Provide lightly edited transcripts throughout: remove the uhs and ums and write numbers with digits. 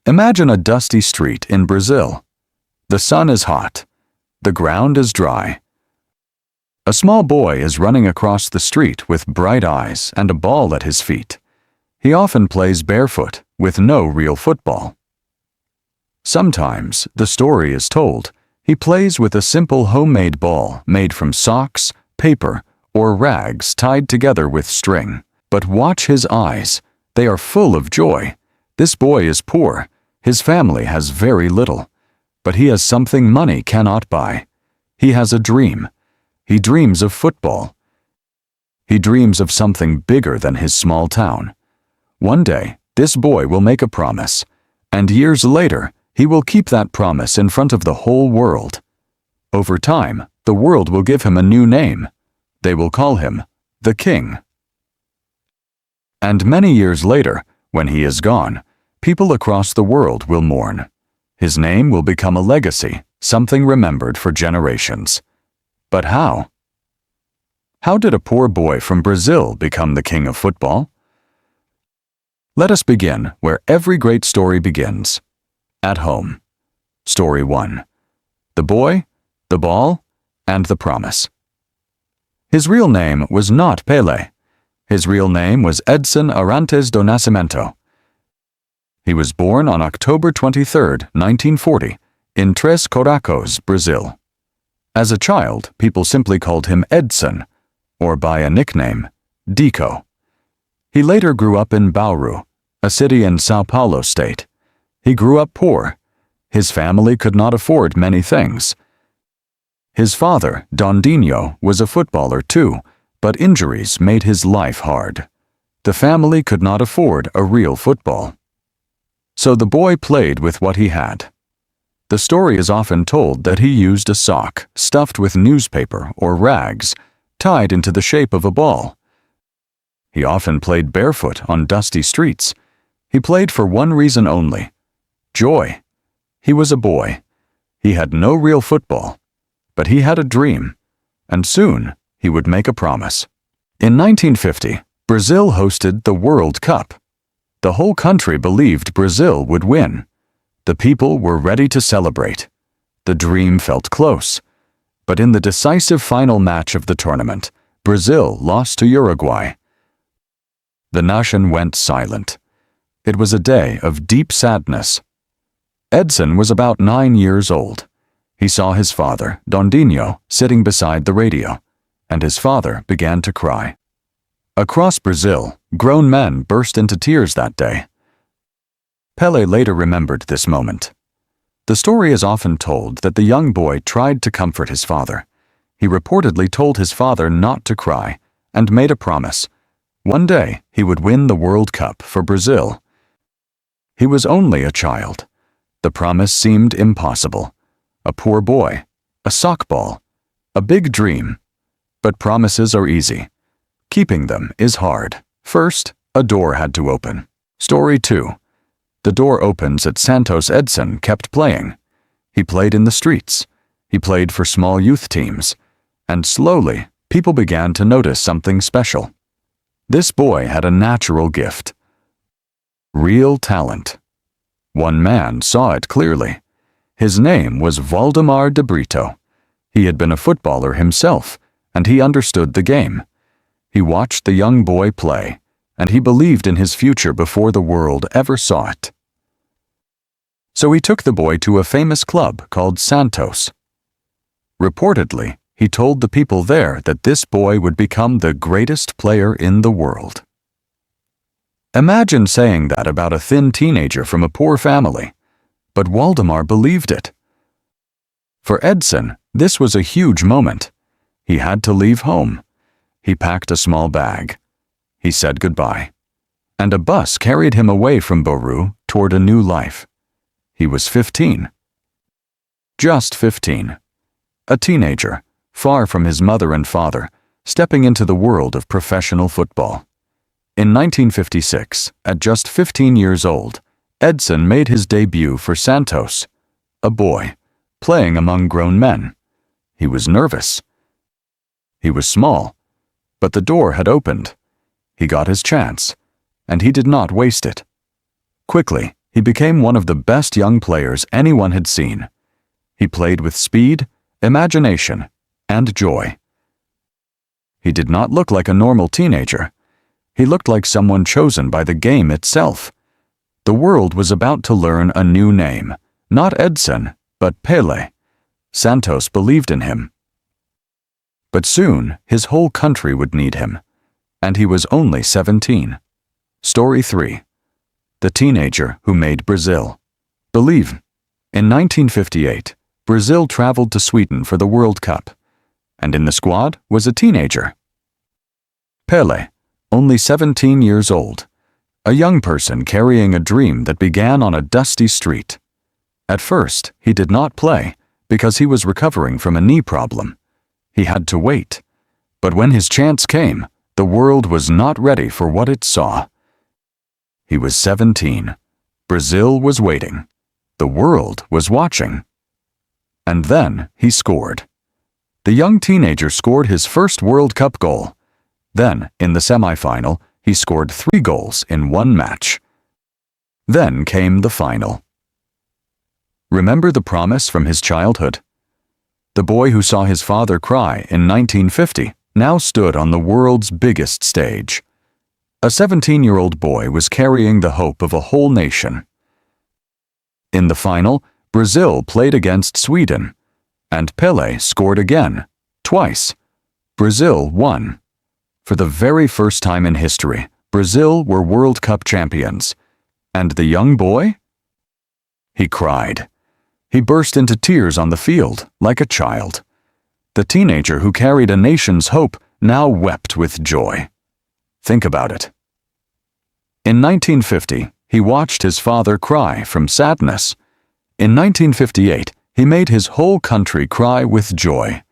Imagine a dusty street in Brazil. The sun is hot. The ground is dry. A small boy is running across the street with bright eyes and a ball at his feet. He often plays barefoot with no real football. Sometimes, the story is told, he plays with a simple homemade ball made from socks, paper, or rags tied together with string. But watch his eyes. They are full of joy. This boy is poor. His family has very little. But he has something money cannot buy. He has a dream. He dreams of football. He dreams of something bigger than his small town. One day, this boy will make a promise, and years later, he will keep that promise in front of the whole world. Over time, the world will give him a new name. They will call him the King. And many years later, when he is gone, people across the world will mourn. His name will become a legacy, something remembered for generations. But how? How did a poor boy from Brazil become the king of football? Let us begin where every great story begins. At home. Story 1. The boy, the ball, and the promise. His real name was not Pelé. His real name was Edson Arantes do Nascimento. He was born on October 23, 1940, in Três Corações, Brazil. As a child, people simply called him Edson, or by a nickname, Dico. He later grew up in Bauru, a city in São Paulo state. He grew up poor. His family could not afford many things. His father, Dondinho, was a footballer too, but injuries made his life hard. The family could not afford a real football. So the boy played with what he had. The story is often told that he used a sock stuffed with newspaper or rags, tied into the shape of a ball. He often played barefoot on dusty streets. He played for one reason only: joy. He was a boy. He had no real football, but he had a dream, and soon he would make a promise. In 1950, Brazil hosted the World Cup. The whole country believed Brazil would win. The people were ready to celebrate. The dream felt close. But in the decisive final match of the tournament, Brazil lost to Uruguay. The nation went silent. It was a day of deep sadness. Edson was about 9 years old. He saw his father, Dondinho, sitting beside the radio, and his father began to cry. Across Brazil, grown men burst into tears that day. Pelé later remembered this moment. The story is often told that the young boy tried to comfort his father. He reportedly told his father not to cry and made a promise. One day he would win the World Cup for Brazil. He was only a child. The promise seemed impossible. A poor boy, a sock ball, a big dream. But promises are easy. Keeping them is hard. First, a door had to open. Story 2. The door opens at Santos. Edson kept playing. He played in the streets. He played for small youth teams. And slowly, people began to notice something special. This boy had a natural gift. Real talent. One man saw it clearly. His name was Valdemar de Brito. He had been a footballer himself, and he understood the game. He watched the young boy play, and he believed in his future before the world ever saw it. So he took the boy to a famous club called Santos. Reportedly, he told the people there that this boy would become the greatest player in the world. Imagine saying that about a thin teenager from a poor family. But Waldemar believed it. For Edson, this was a huge moment. He had to leave home. He packed a small bag. He said goodbye. And a bus carried him away from Bauru toward a new life. He was 15. Just 15. A teenager, far from his mother and father, stepping into the world of professional football. In 1956, at just 15 years old, Edson made his debut for Santos, a boy, playing among grown men. He was nervous. He was small, but the door had opened. He got his chance, and he did not waste it. Quickly, he became one of the best young players anyone had seen. He played with speed, imagination, and joy. He did not look like a normal teenager. He looked like someone chosen by the game itself. The world was about to learn a new name, not Edson, but Pelé. Santos believed in him. But soon, his whole country would need him. And he was only 17. Story 3. The teenager who made Brazil. Believe. In 1958, Brazil traveled to Sweden for the World Cup, and in the squad was a teenager. Pelé, only 17 years old, a young person carrying a dream that began on a dusty street. At first, he did not play because he was recovering from a knee problem. He had to wait. But when his chance came, the world was not ready for what it saw. He was 17. Brazil was waiting. The world was watching. And then he scored. The young teenager scored his first World Cup goal. Then, in the semifinal, he scored 3 goals in one match. Then came the final. Remember the promise from his childhood? The boy who saw his father cry in 1950 now stood on the world's biggest stage. A 17-year-old boy was carrying the hope of a whole nation. In the final, Brazil played against Sweden, and Pelé scored again, twice. Brazil won. For the very first time in history, Brazil were World Cup champions. And the young boy? He cried. He burst into tears on the field, like a child. The teenager who carried a nation's hope now wept with joy. Think about it. In 1950, he watched his father cry from sadness. In 1958, he made his whole country cry with joy.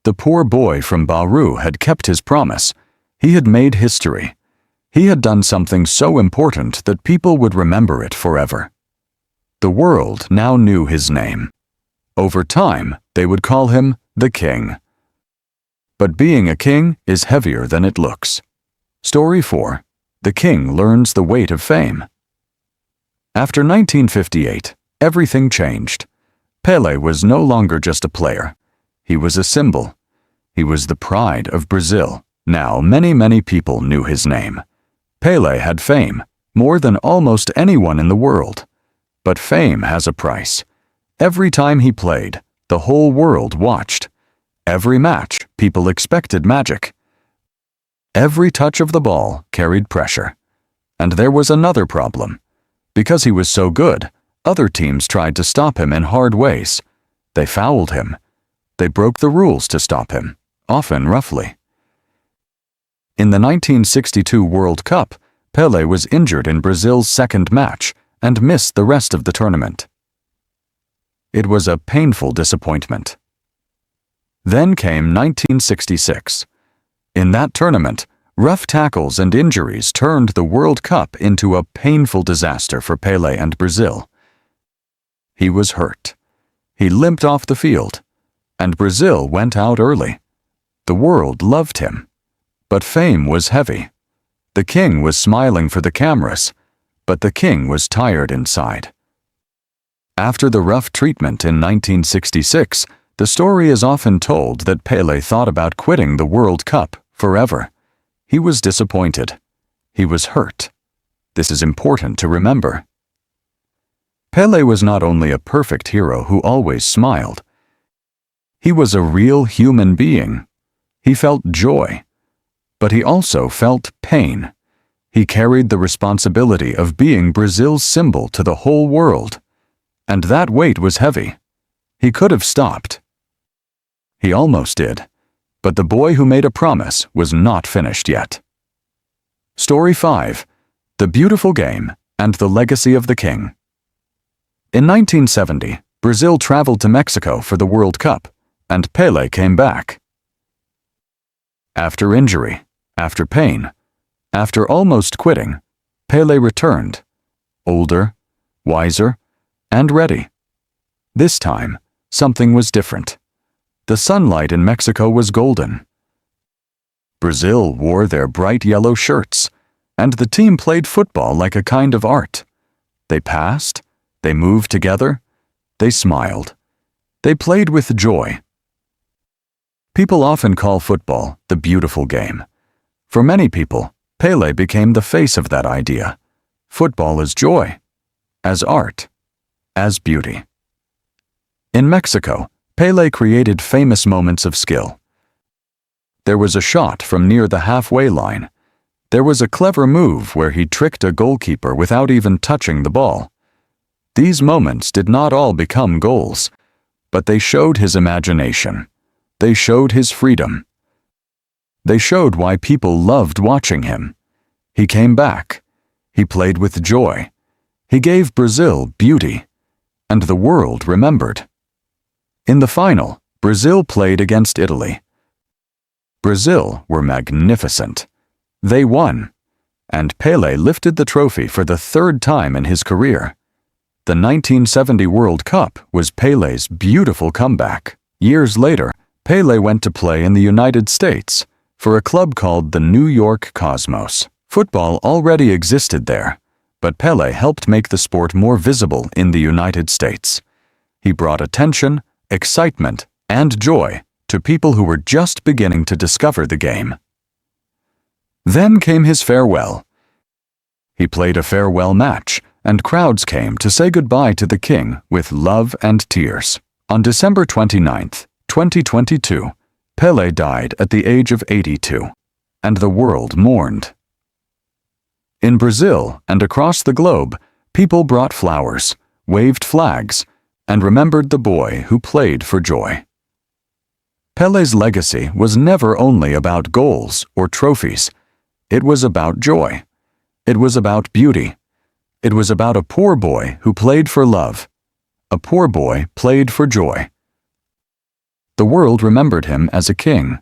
The poor boy from Bauru had kept his promise. He had made history. He had done something so important that people would remember it forever. The world now knew his name. Over time, they would call him the King. But being a king is heavier than it looks. Story 4. The King learns the weight of fame. After 1958, everything changed. Pelé was no longer just a player. He was a symbol. He was the pride of Brazil. Now many people knew his name. Pelé had fame, more than almost anyone in the world. But fame has a price. Every time he played, the whole world watched. Every match, people expected magic. Every touch of the ball carried pressure. And there was another problem. Because he was so good, other teams tried to stop him in hard ways. They fouled him. They broke the rules to stop him, often roughly. In the 1962 World Cup, Pelé was injured in Brazil's second match and missed the rest of the tournament. It was a painful disappointment. Then came 1966. In that tournament, rough tackles and injuries turned the World Cup into a painful disaster for Pelé and Brazil. He was hurt. He limped off the field, and Brazil went out early. The world loved him. But fame was heavy. The King was smiling for the cameras, but the King was tired inside. After the rough treatment in 1966, the story is often told that Pelé thought about quitting the World Cup forever. He was disappointed. He was hurt. This is important to remember. Pelé was not only a perfect hero who always smiled. He was a real human being. He felt joy. But he also felt pain. He carried the responsibility of being Brazil's symbol to the whole world. And that weight was heavy. He could have stopped. He almost did. But the boy who made a promise was not finished yet. Story 5. The Beautiful Game and the Legacy of the King. In 1970, Brazil traveled to Mexico for the World Cup, and Pelé came back. After injury, after pain, after almost quitting, Pelé returned, older, wiser, and ready. This time, something was different. The sunlight in Mexico was golden. Brazil wore their bright yellow shirts, and the team played football like a kind of art. They passed. They moved together. They smiled. They played with joy. People often call football the beautiful game. For many people, Pelé became the face of that idea. Football is joy, as art, as beauty. In Mexico, Pelé created famous moments of skill. There was a shot from near the halfway line. There was a clever move where he tricked a goalkeeper without even touching the ball. These moments did not all become goals, but they showed his imagination. They showed his freedom. They showed why people loved watching him. He came back. He played with joy. He gave Brazil beauty, and the world remembered. In the final, Brazil played against Italy. Brazil were magnificent. They won, and Pelé lifted the trophy for the third time in his career. The 1970 World Cup was Pelé's beautiful comeback. Years later, Pelé went to play in the United States for a club called the New York Cosmos. Football already existed there, but Pelé helped make the sport more visible in the United States. He brought attention, excitement, and joy to people who were just beginning to discover the game. Then came his farewell. He played a farewell match, and crowds came to say goodbye to the king with love and tears. On December 29, 2022, Pelé died at the age of 82, and the world mourned. In Brazil and across the globe, people brought flowers, waved flags, and remembered the boy who played for joy. Pelé's legacy was never only about goals or trophies. It was about joy. It was about beauty. It was about a poor boy who played for love. A poor boy played for joy. The world remembered him as a king,